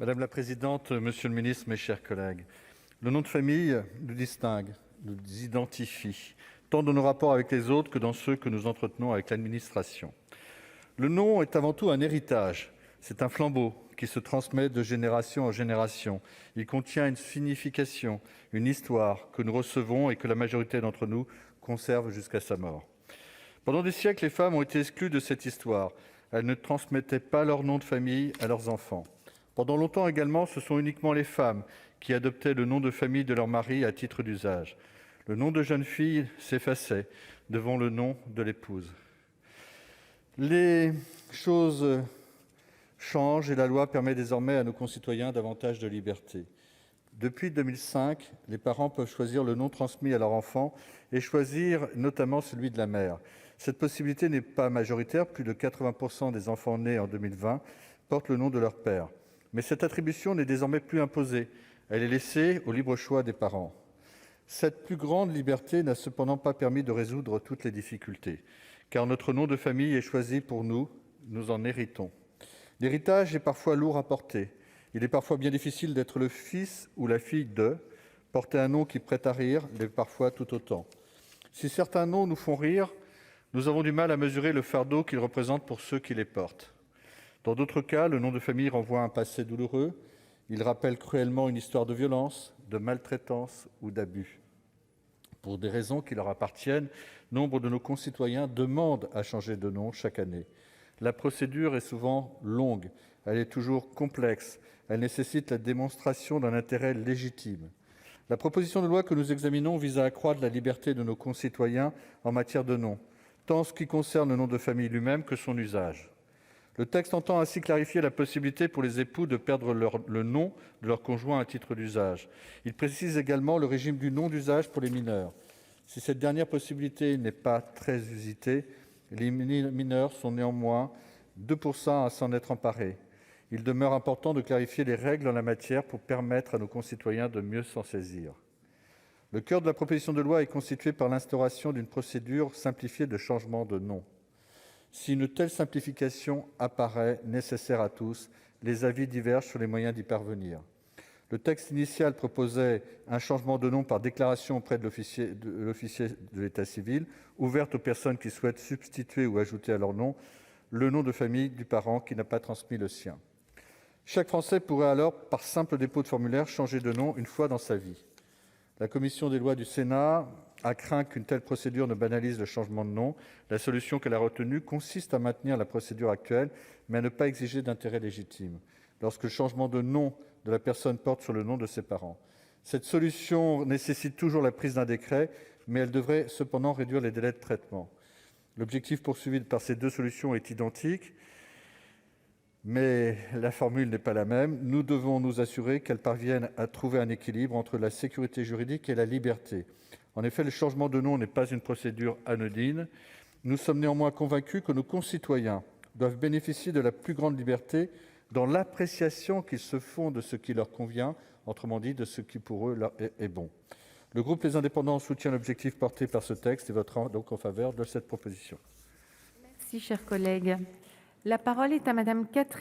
Madame la présidente, monsieur le ministre, mes chers collègues, le nom de famille nous distingue, nous identifie, tant dans nos rapports avec les autres que dans ceux que nous entretenons avec l'administration. Le nom est avant tout un héritage, c'est un flambeau qui se transmet de génération en génération. Il contient une signification, une histoire que nous recevons et que la majorité d'entre nous conserve jusqu'à sa mort. Pendant des siècles, les femmes ont été exclues de cette histoire. Elles ne transmettaient pas leur nom de famille à leurs enfants. Pendant longtemps également, ce sont uniquement les femmes qui adoptaient le nom de famille de leur mari à titre d'usage. Le nom de jeune fille s'effaçait devant le nom de l'épouse. Les choses changent et la loi permet désormais à nos concitoyens davantage de liberté. Depuis 2005, les parents peuvent choisir le nom transmis à leur enfant et choisir notamment celui de la mère. Cette possibilité n'est pas majoritaire, plus de 80% des enfants nés en 2020 portent le nom de leur père. Mais cette attribution n'est désormais plus imposée, elle est laissée au libre choix des parents. Cette plus grande liberté n'a cependant pas permis de résoudre toutes les difficultés, car notre nom de famille est choisi pour nous, nous en héritons. L'héritage est parfois lourd à porter. Il est parfois bien difficile d'être le fils ou la fille de. Porter un nom qui prête à rire l'est parfois tout autant. Si certains noms nous font rire, nous avons du mal à mesurer le fardeau qu'ils représentent pour ceux qui les portent. Dans d'autres cas, le nom de famille renvoie à un passé douloureux. Il rappelle cruellement une histoire de violence, de maltraitance ou d'abus. Pour des raisons qui leur appartiennent, nombre de nos concitoyens demandent à changer de nom chaque année. La procédure est souvent longue, elle est toujours complexe, elle nécessite la démonstration d'un intérêt légitime. La proposition de loi que nous examinons vise à accroître la liberté de nos concitoyens en matière de nom, tant en ce qui concerne le nom de famille lui-même que son usage. Le texte entend ainsi clarifier la possibilité pour les époux de perdre le nom de leur conjoint à titre d'usage. Il précise également le régime du nom d'usage pour les mineurs. Si cette dernière possibilité n'est pas très usitée, les mineurs sont néanmoins 2% à s'en être emparés. Il demeure important de clarifier les règles en la matière pour permettre à nos concitoyens de mieux s'en saisir. Le cœur de la proposition de loi est constitué par l'instauration d'une procédure simplifiée de changement de nom. Si une telle simplification apparaît nécessaire à tous, les avis divergent sur les moyens d'y parvenir. Le texte initial proposait un changement de nom par déclaration auprès de l'officier de l'état civil, ouverte aux personnes qui souhaitent substituer ou ajouter à leur nom le nom de famille du parent qui n'a pas transmis le sien. Chaque Français pourrait alors, par simple dépôt de formulaire, changer de nom une fois dans sa vie. La commission des lois du Sénat a craint qu'une telle procédure ne banalise le changement de nom. La solution qu'elle a retenue consiste à maintenir la procédure actuelle, mais à ne pas exiger d'intérêt légitime, lorsque le changement de nom de la personne porte sur le nom de ses parents. Cette solution nécessite toujours la prise d'un décret, mais elle devrait cependant réduire les délais de traitement. L'objectif poursuivi par ces deux solutions est identique, mais la formule n'est pas la même. Nous devons nous assurer qu'elle parvienne à trouver un équilibre entre la sécurité juridique et la liberté. En effet, le changement de nom n'est pas une procédure anodine. Nous sommes néanmoins convaincus que nos concitoyens doivent bénéficier de la plus grande liberté dans l'appréciation qu'ils se font de ce qui leur convient, autrement dit, de ce qui pour eux est bon. Le groupe Les Indépendants soutient l'objectif porté par ce texte et votera donc en faveur de cette proposition. Merci, cher collègue. La parole est à Madame Catherine